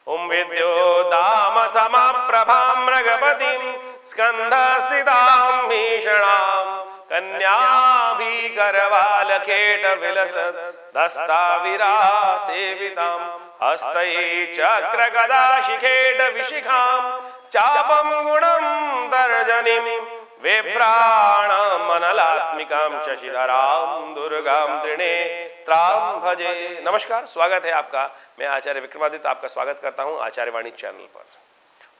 ओम विद्योदाम समाप्रभां मृगपतिं स्कंधस्थितां भीषणां कन्याभिगर्भालखेट विलसत् दस्ताविरासेवितां हस्तये चक्रगदा शिखेट विशिखां चापं गुणं तर्जनीं विभ्राणमनलात्मिकां शशिधरां दुर्गां त्रिनेत्रां भजे। नमस्कार, स्वागत है आपका। मैं आचार्य विक्रमादित्य आपका स्वागत करता हूं आचार्यवाणी चैनल पर।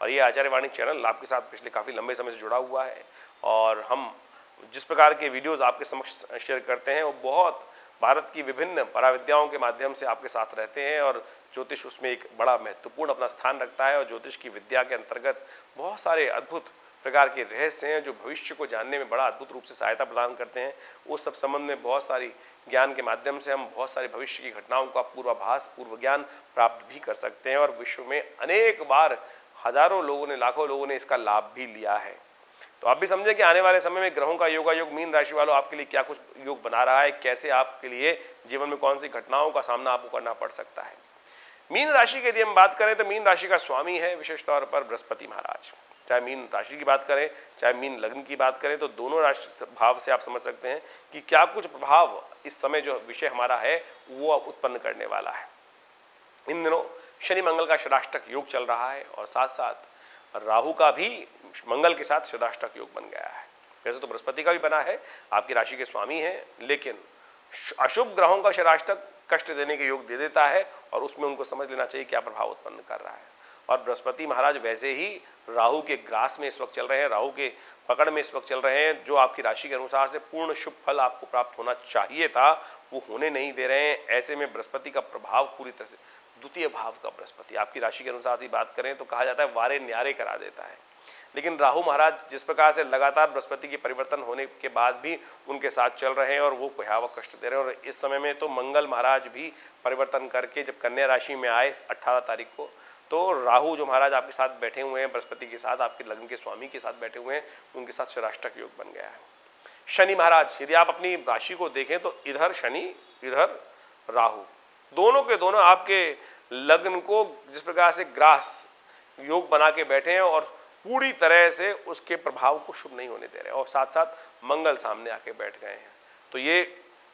और ये आचार्यवाणी चैनल आपके साथ पिछले काफी लंबे समय से जुड़ा हुआ है और हम जिस प्रकार के वीडियोस आपके समक्ष शेयर करते हैं वो बहुत भारत की विभिन्न पराविद्याओं के माध्यम से आपके साथ रहते हैं और ज्योतिष उसमें एक बड़ा महत्वपूर्ण अपना स्थान रखता है। और ज्योतिष की विद्या के अंतर्गत बहुत सारे अद्भुत प्रकार के रहस्य हैं जो भविष्य को जानने में बड़ा अद्भुत रूप से सहायता प्रदान करते हैं। उस सब संबंध में बहुत सारी ज्ञान के माध्यम से हम बहुत सारी भविष्य की घटनाओं का पूर्वाभास, पूर्व ज्ञान प्राप्त भी कर सकते हैं और विश्व में अनेक बार हजारों लोगों ने, लाखों लोगों ने इसका लाभ भी लिया है। तो आप भी समझें कि आने वाले समय में ग्रहों का योगायोग मीन राशि वालों आपके लिए क्या कुछ योग बना रहा है, कैसे आपके लिए जीवन में कौन सी घटनाओं का सामना आपको करना पड़ सकता है। मीन राशि की यदि हम बात करें तो मीन राशि का स्वामी है विशेष तौर पर बृहस्पति महाराज। चाहे मीन राशि की बात करें चाहे मीन लग्न की बात करें तो दोनों राशि भाव से आप समझ सकते हैं कि क्या कुछ प्रभाव इस समय जो विषय हमारा है वो उत्पन्न करने वाला है। इन दिनों शनि मंगल का षडाष्टक योग चल रहा है और साथ साथ राहु का भी मंगल के साथ षडाष्टक योग बन गया है। वैसे तो बृहस्पति का भी बना है, आपकी राशि के स्वामी है, लेकिन अशुभ ग्रहों का षडाष्टक कष्ट देने के योग दे देता है और उसमें उनको समझ लेना चाहिए क्या प्रभाव उत्पन्न कर रहा है। और बृहस्पति महाराज वैसे ही राहु के ग्रास में इस वक्त चल रहे हैं, राहु के पकड़ में इस वक्त चल रहे हैं। जो आपकी राशि के अनुसार से पूर्ण शुभ फल आपको प्राप्त होना चाहिए था वो होने नहीं दे रहे हैं। ऐसे में बृहस्पति का प्रभाव पूरी तरह से, द्वितीय भाव का बृहस्पति आपकी राशि के अनुसार ही बात करें तो कहा जाता है वारे न्यारे करा देता है। लेकिन राहु महाराज जिस प्रकार से लगातार बृहस्पति के परिवर्तन होने के बाद भी उनके साथ चल रहे हैं और वो भयावह कष्ट दे रहे हैं। और इस समय में तो मंगल महाराज भी परिवर्तन करके जब कन्या राशि में आए 18 तारीख को, तो राहु जो महाराज आपके साथ बैठे हुए हैं बृहस्पति के साथ, आपके लग्न के स्वामी के साथ बैठे हुए हैं, उनके साथ षडाष्टक योग बन गया है। शनि महाराज, यदि आप अपनी राशि को देखें तो इधर शनि इधर राहु, दोनों के दोनों आपके लग्न को जिस प्रकार से ग्रास योग बना के बैठे हैं और पूरी तरह से उसके प्रभाव को शुभ नहीं होने दे रहे हैं। और साथ साथ मंगल सामने आके बैठ गए हैं। तो ये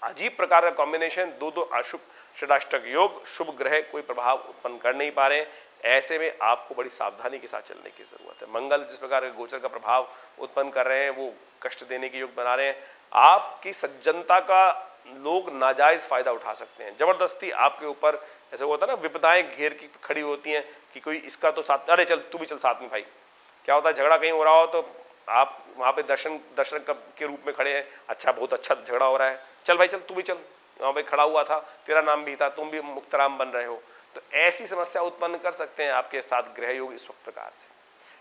अजीब प्रकार का कॉम्बिनेशन, दो अशुभ षडाष्टक योग, शुभ ग्रह कोई प्रभाव उत्पन्न कर नहीं पा रहे हैं। ऐसे में आपको बड़ी सावधानी के साथ चलने की जरूरत है। मंगल जिस प्रकार के गोचर का प्रभाव उत्पन्न कर रहे हैं वो कष्ट देने के योग बना रहे हैं। आपकी सज्जनता का लोग नाजायज फायदा उठा सकते हैं। जबरदस्ती आपके ऊपर, ऐसे होता है ना, विपदाएं घेर की खड़ी होती हैं कि कोई इसका तो साथ, अरे चल तू भी चल साथ में भाई। क्या होता है, झगड़ा कहीं हो रहा हो तो आप वहां पे दर्शक के रूप में खड़े हैं, अच्छा बहुत अच्छा झगड़ा हो रहा है, चल भाई चल तू भी चल, वहां पे खड़ा हुआ था, तेरा नाम भी था, तुम भी मुक्तराम बन रहे हो। तो ऐसी समस्या उत्पन्न कर सकते हैं आपके साथ ग्रह योग इस वक्त प्रकार से।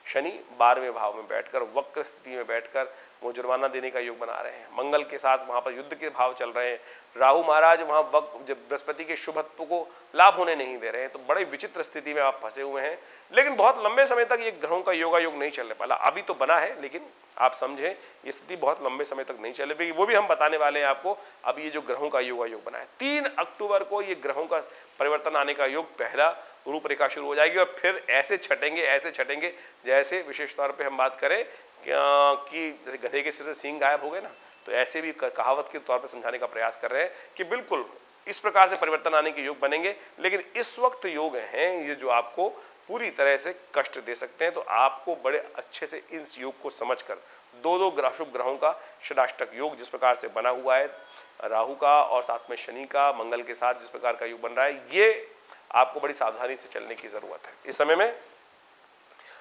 शनि 12वें भाव में बैठकर, वक्र स्थिति में बैठकर वो जुर्माना देने का योग बना रहे हैं। मंगल के साथ वहां पर युद्ध के भाव चल रहे हैं। राहु महाराज वहां बृहस्पति के शुभत्व को लाभ होने नहीं दे रहे हैं। तो बड़े विचित्र स्थिति में आप फंसे हुए हैं। लेकिन बहुत लंबे समय तक ये ग्रहों का योगा योग नहीं चलने वाला। अभी तो बना है लेकिन आप समझें ये स्थिति बहुत लंबे समय तक नहीं चलेगी। वो भी हम बताने वाले हैं आपको। अब ये जो ग्रहों का योगा योग बना है 3 अक्टूबर को ये ग्रहों का परिवर्तन आने का योग, पहला रूपरेखा शुरू हो जाएगी और फिर ऐसे छटेंगे जैसे विशेष तौर पे हम बात करें कि जैसे गधे के सिर से सींग गायब हो गए ना, तो ऐसे भी कहावत के तौर पर समझाने का प्रयास कर रहे हैं कि बिल्कुल इस प्रकार से परिवर्तन आने के योग बनेंगे। लेकिन इस वक्त योग हैं ये जो आपको पूरी तरह से कष्ट दे सकते हैं। तो आपको बड़े अच्छे से इस योग को समझकर दो शुभ ग्रहों का षडाष्टक योग जिस प्रकार से बना हुआ है, राहु का और साथ में शनि का, मंगल के साथ जिस प्रकार का योग बन रहा है, ये आपको बड़ी सावधानी से चलने की जरूरत है। इस समय में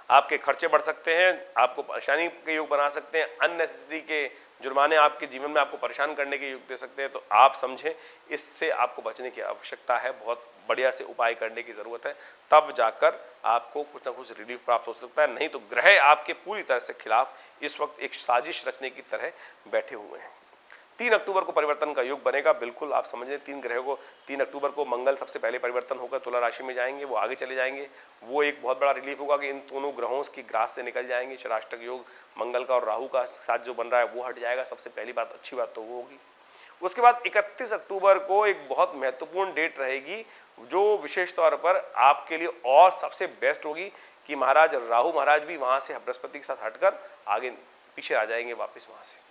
आपके खर्चे बढ़ सकते हैं, आपको परेशानी के योग बना सकते हैं, अननेसेसरी के जुर्माने आपके जीवन में आपको परेशान करने के योग दे सकते हैं। तो आप समझें इससे आपको बचने की आवश्यकता है, बहुत बढ़िया से उपाय करने की जरूरत है, तब जाकर आपको कुछ ना कुछ रिलीफ प्राप्त हो सकता है। नहीं तो ग्रह आपके पूरी तरह से खिलाफ इस वक्त एक साजिश रचने की तरह बैठे हुए हैं। 3 अक्टूबर को परिवर्तन का योग बनेगा। बिल्कुल आप समझें 3 ग्रहों को 3 अक्टूबर को मंगल सबसे पहले परिवर्तन होकर तुला राशि में जाएंगे, वो आगे चले जाएंगे। वो एक बहुत बड़ा रिलीफ होगा कि इन दोनों ग्रहों की ग्रास से निकल जाएंगे। षडाष्टक योग मंगल का और राहु का साथ जो बन रहा है वो हट जाएगा। सबसे पहली बात, अच्छी बात तो वो होगी। उसके बाद 31 अक्टूबर को एक बहुत महत्वपूर्ण डेट रहेगी, जो विशेष तौर पर आपके लिए और सबसे बेस्ट होगी कि महाराज राहु महाराज भी वहां से बृहस्पति के साथ हटकर आगे पीछे आ जाएंगे वापस वहां से।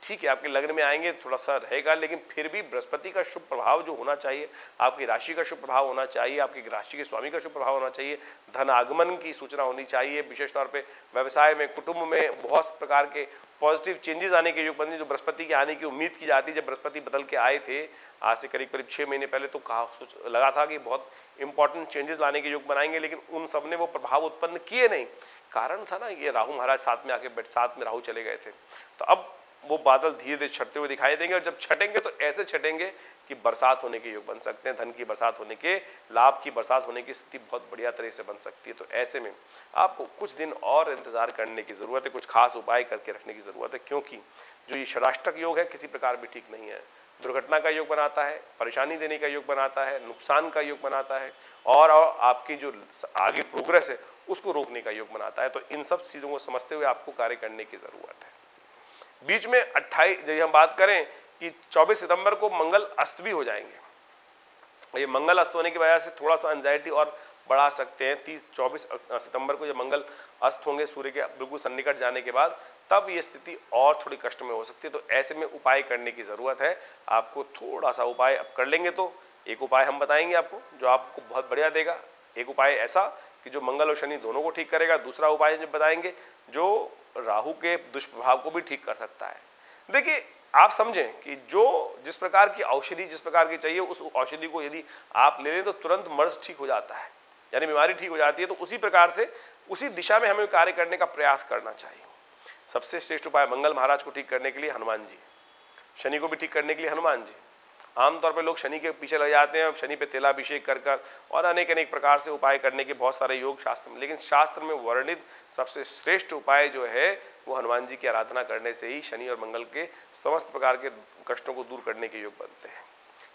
ठीक है, आपके लग्न में आएंगे, थोड़ा सा रहेगा, लेकिन फिर भी बृहस्पति का शुभ प्रभाव जो होना चाहिए, आपकी राशि का शुभ प्रभाव होना चाहिए, आपकी राशि के स्वामी का शुभ प्रभाव होना चाहिए, धन आगमन की सूचना होनी चाहिए, विशेष तौर पे व्यवसाय में, कुटुंब में बहुत प्रकार के पॉजिटिव चेंजेस आने के योग बनने जो बृहस्पति के आने की उम्मीद की जाती है। जब बृहस्पति बदल के आए थे आज से करीब करीब 6 महीने पहले, तो कहा लगा था कि बहुत इंपॉर्टेंट चेंजेस लाने के योग बनाएंगे, लेकिन उन सब ने वो प्रभाव उत्पन्न किए नहीं। कारण था ना ये राहु महाराज साथ में आके साथ में राहु चले गए थे। तो अब वो बादल धीरे धीरे छटते हुए दिखाई देंगे, और जब छटेंगे तो ऐसे छटेंगे कि बरसात होने के योग बन सकते हैं, धन की बरसात होने के, लाभ की बरसात होने की स्थिति बहुत बढ़िया तरह से बन सकती है। तो ऐसे में आपको कुछ दिन और इंतजार करने की जरूरत है, कुछ खास उपाय करके रखने की जरूरत है, क्योंकि जो ये षडाष्टक योग है किसी प्रकार भी ठीक नहीं है। दुर्घटना का योग बनाता है, परेशानी देने का योग बनाता है, नुकसान का योग बनाता है, और आपकी जो आगे प्रोग्रेस है उसको रोकने का योग बनाता है। तो इन सब चीजों को समझते हुए आपको कार्य करने की जरूरत है। बीच में 28 जब हम बात करें कि 24 सितंबर को मंगल अस्त भी हो जाएंगे। ये मंगल अस्त होने की वजह से थोड़ा सा एंजाइटी और बढ़ा सकते हैं। 24 सितंबर को जब मंगल अस्त होंगे सूर्य के बिल्कुल सन्निकट जाने के बाद, तब ये स्थिति और थोड़ी कष्ट में हो सकती है। तो ऐसे में उपाय करने की जरूरत है। आपको थोड़ा सा उपाय अब कर लेंगे तो एक उपाय हम बताएंगे आपको जो आपको बहुत बढ़िया देगा। एक उपाय ऐसा कि जो मंगल और शनि दोनों को ठीक करेगा। दूसरा उपाय जो बताएंगे जो राहु के दुष्प्रभाव को भी ठीक कर सकता है। देखिए आप समझें कि जो जिस प्रकार की औषधि जिस प्रकार की चाहिए, उस औषधि को यदि आप ले लें तो तुरंत मर्ज ठीक हो जाता है, यानी बीमारी ठीक हो जाती है। तो उसी प्रकार से उसी दिशा में हमें कार्य करने का प्रयास करना चाहिए। सबसे श्रेष्ठ उपाय मंगल महाराज को ठीक करने के लिए हनुमान जी, शनि को भी ठीक करने के लिए हनुमान जी। आमतौर पर लोग शनि के पीछे लग जाते हैं, शनि पे तेलाभिषेक कर और अनेक अनेक प्रकार से उपाय करने के बहुत सारे योग शास्त्र में, लेकिन शास्त्र में वर्णित सबसे श्रेष्ठ उपाय जो है वो हनुमान जी की आराधना करने से ही शनि और मंगल के समस्त प्रकार के कष्टों को दूर करने के योग बनते हैं।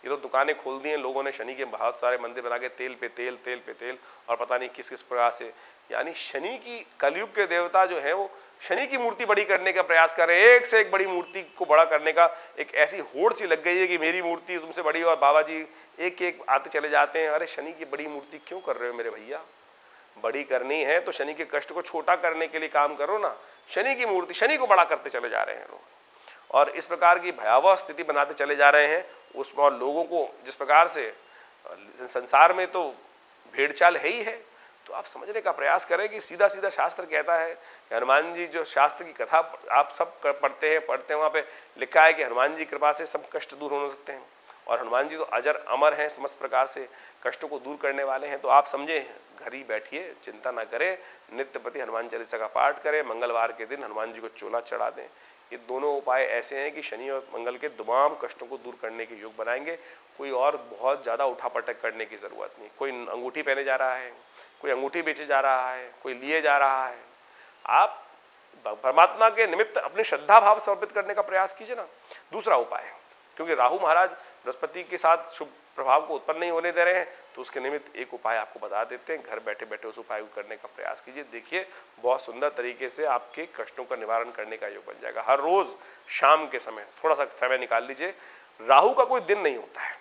ये तो दुकानें खोल दी हैं लोगों ने, शनि के बहुत सारे मंदिर बना के तेल पे तेल, तेल पे तेल, और पता नहीं किस किस प्रकार से, यानी शनि की कलयुग के देवता जो है वो शनि की मूर्ति बड़ी करने का प्रयास कर रहे हैं। एक से एक बड़ी मूर्ति को बड़ा करने का एक ऐसी होड़ सी लग गई है कि मेरी मूर्ति तुमसे बड़ी, और बाबा जी एक एक आते चले जाते हैं। अरे शनि की बड़ी मूर्ति क्यों कर रहे हो मेरे भैया? बड़ी करनी है तो शनि के कष्ट को छोटा करने के लिए काम करो ना। शनि की मूर्ति, शनि को बड़ा करते चले जा रहे हैं लोग, और इस प्रकार की भयावह स्थिति बनाते चले जा रहे हैं उसमें। और लोगों को जिस प्रकार से संसार में तो भेड़चाल है ही है, तो आप समझने का प्रयास करें कि सीधा सीधा शास्त्र कहता है कि हनुमान जी, जो शास्त्र की कथा आप सब पढ़ते हैं वहां पे लिखा है कि हनुमान जी कृपा से सब कष्ट दूर हो सकते हैं, और हनुमान जी तो अजर अमर हैं, समस्त प्रकार से कष्टों को दूर करने वाले हैं। तो आप समझे, घर ही बैठिए, चिंता ना करें, नित्य प्रति हनुमान चालीसा का पाठ करें, मंगलवार के दिन हनुमान जी को चोला चढ़ा दें। ये दोनों उपाय ऐसे हैं कि शनि और मंगल के तमाम कष्टों को दूर करने के योग बनाएंगे। कोई और बहुत ज्यादा उठापटक करने की जरूरत नहीं। कोई अंगूठी पहने जा रहा है, कोई अंगूठी बेचे जा रहा है, कोई लिए जा रहा है, आप परमात्मा के निमित्त अपनी श्रद्धा भाव समर्पित करने का प्रयास कीजिए ना। दूसरा उपाय, क्योंकि राहु महाराज बृहस्पति के साथ शुभ प्रभाव को उत्पन्न नहीं होने दे रहे हैं, तो उसके निमित्त एक उपाय आपको बता देते हैं। घर बैठे बैठे उस उपाय को करने का प्रयास कीजिए। देखिए बहुत सुंदर तरीके से आपके कष्टों का निवारण करने का योग बन जाएगा। हर रोज शाम के समय थोड़ा सा समय निकाल लीजिए। राहु का कोई दिन नहीं होता है।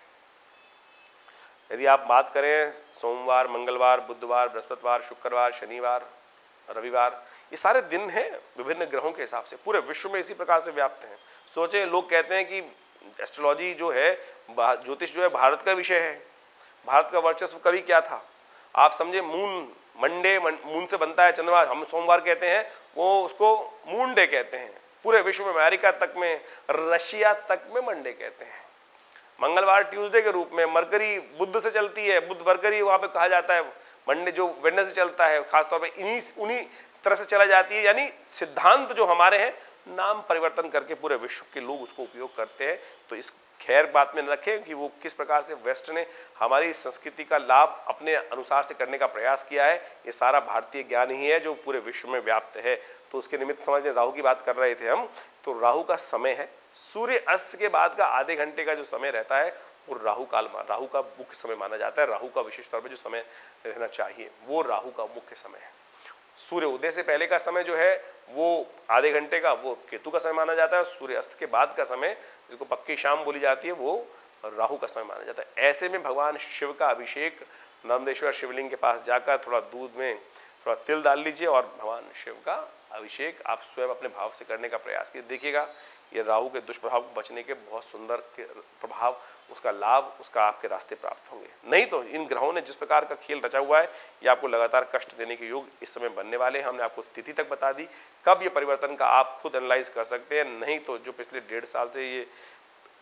यदि आप बात करें सोमवार, मंगलवार, बुधवार, बृहस्पतिवार, शुक्रवार, शनिवार, रविवार, ये सारे दिन हैं विभिन्न ग्रहों के हिसाब से, पूरे विश्व में इसी प्रकार से व्याप्त हैं। सोचे, लोग कहते हैं कि एस्ट्रोलॉजी जो है, ज्योतिष जो है भारत का विषय है, भारत का वर्चस्व कभी क्या था? आप समझे, मून से बनता है चंद्रमा, हम सोमवार कहते हैं, वो उसको मून डे कहते हैं। पूरे विश्व में, अमेरिका तक में, रशिया तक में मंडे कहते हैं। मंगलवार ट्यूसडे के रूप में, मरकरी बुध से चलती है, बुध मरकरी वहां पे कहा जाता है, मंडे जो वेडनेसडे से चलता है, खासतौर पे उन्हीं तरह से चला जाती है। यानी सिद्धांत जो हमारे हैं, नाम परिवर्तन करके पूरे विश्व के लोग उसको उपयोग करते हैं। तो इस खैर बात में न रखें कि वो किस प्रकार से वेस्ट ने हमारी संस्कृति का लाभ अपने अनुसार से करने का प्रयास किया है। ये सारा भारतीय ज्ञान ही है जो पूरे विश्व में व्याप्त है। तो उसके निमित्त समझ, राहु की बात कर रहे थे हम, तो राहु का समय है सूर्य अस्त के बाद का आधे घंटे का जो समय रहता है वो राहु काल, राहु का मुख्य समय माना जाता है। राहु का विशेष तौर पर जो समय रहना चाहिए वो राहु का मुख्य समय है। सूर्य उदय से पहले का समय जो है वो आधे घंटे का, वो केतु का समय माना जाता है। सूर्य अस्त के बाद का समय, जिसको पक्की शाम बोली जाती है, वो राहु का समय माना जाता है। ऐसे में भगवान शिव का अभिषेक नर्मदेश्वर शिवलिंग के पास जाकर थोड़ा दूध में थोड़ा तिल डाल लीजिए और भगवान शिव का अभिषेक आप स्वयं अपने भाव से करने का प्रयास कीजिए। देखिएगा ये राहु के दुष्प्रभाव को बचने के बहुत सुंदर प्रभाव, उसका लाभ, उसका आपके रास्ते प्राप्त होंगे। नहीं तो इन ग्रहों ने जिस प्रकार का खेल रचा हुआ है ये आपको लगातार कष्ट देने के योग इस समय बनने वाले हैं। हमने आपको तिथि तक बता दी, कब ये परिवर्तन का आप खुद एनालाइज कर सकते हैं। नहीं तो जो पिछले 1.5 साल से ये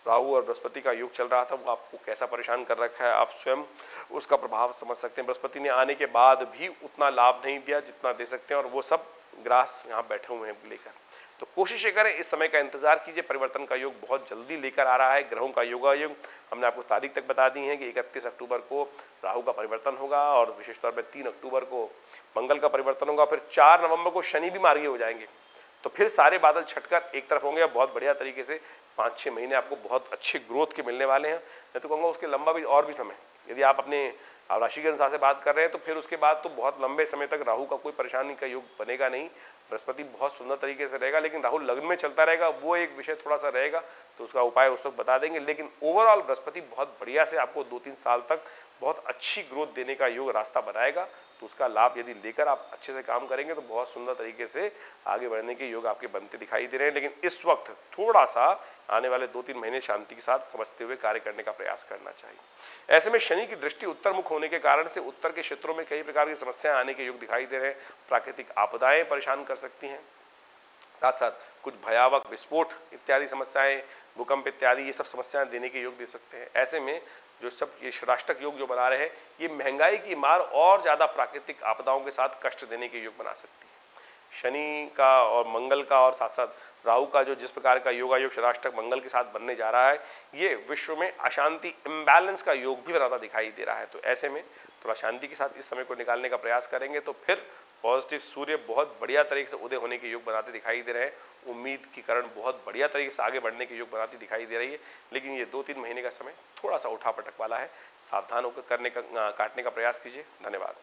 राहु और बृहस्पति का योग चल रहा था वो आपको कैसा परेशान कर रखा है, आप स्वयं उसका प्रभाव समझ सकते हैं। बृहस्पति ने आने के बाद भी उतना लाभ नहीं दिया जितना दे सकते हैं और वो सब ग्रास यहाँ बैठे हुए हैं लेकर। तो कोशिश करें, इस समय का इंतजार कीजिए, परिवर्तन का योग बहुत जल्दी लेकर आ रहा है। ग्रहों का योगायोग हमने आपको तारीख तक बता दी है कि 31 अक्टूबर को राहु का परिवर्तन होगा और विशेष तौर पर 3 अक्टूबर को मंगल का परिवर्तन होगा। फिर 4 नवंबर को शनि भी मार्गी हो जाएंगे, तो फिर सारे बादल छटकर एक तरफ होंगे। बहुत बढ़िया तरीके से 5-6 महीने आपको बहुत अच्छे ग्रोथ के मिलने वाले हैं। मैं तो कहूँगा उसके लंबा भी और भी समय, यदि आप अपने राशि के अनुसार से बात कर रहे हैं तो फिर उसके बाद तो बहुत लंबे समय तक राहु का कोई परेशानी का योग बनेगा नहीं। बृहस्पति बहुत सुंदर तरीके से रहेगा, लेकिन राहु लग्न में चलता रहेगा, वो एक विषय थोड़ा सा रहेगा, तो उसका उपाय उस वक्त बता देंगे। लेकिन ओवरऑल बृहस्पति बहुत बढ़िया से आपको 2-3 साल तक बहुत अच्छी ग्रोथ देने का योग रास्ता बनाएगा। तो उसका लाभ यदि लेकर आप अच्छे से काम करेंगे तो बहुत सुंदर तरीके से आगे बढ़ने के योग आपके बनते दिखाई दे रहे हैं। लेकिन इस वक्त थोड़ा सा आने वाले 2-3 महीने शांति के साथ समझते हुए कार्य करने का प्रयास करना चाहिए। ऐसे में शनि की दृष्टि उत्तर मुख होने के कारण से उत्तर के क्षेत्रों में कई प्रकार की समस्याएं आने के योग दिखाई दे रहे हैं। प्राकृतिक आपदाएं परेशान कर सकती हैं, साथ साथ कुछ भयावह विस्फोट इत्यादि समस्याएं, भूकंप इत्यादि ये सब समस्याएं देने के योग दे सकते हैं। ऐसे में जो सब ये षडाष्टक योग जो बना रहे हैं ये महंगाई की मार और ज्यादा प्राकृतिक आपदाओं के साथ कष्ट देने के योग बना सकती है। शनि का और मंगल का और साथ साथ राहु का जो जिस प्रकार का योगायोग षडाष्टक मंगल के साथ बनने जा रहा है ये विश्व में अशांति, इम्बैलेंस का योग भी बनाता दिखाई दे रहा है। तो ऐसे में थोड़ा शांति के साथ इस समय को निकालने का प्रयास करेंगे तो फिर पॉजिटिव सूर्य बहुत बढ़िया तरीके से उदय होने के योग बनाते दिखाई दे रहे हैं। उम्मीद की कारण बहुत बढ़िया तरीके से आगे बढ़ने के योग बनाती दिखाई दे रही है। लेकिन ये 2-3 महीने का समय थोड़ा सा उठापटक वाला है, सावधान होकर काटने का प्रयास कीजिए। धन्यवाद।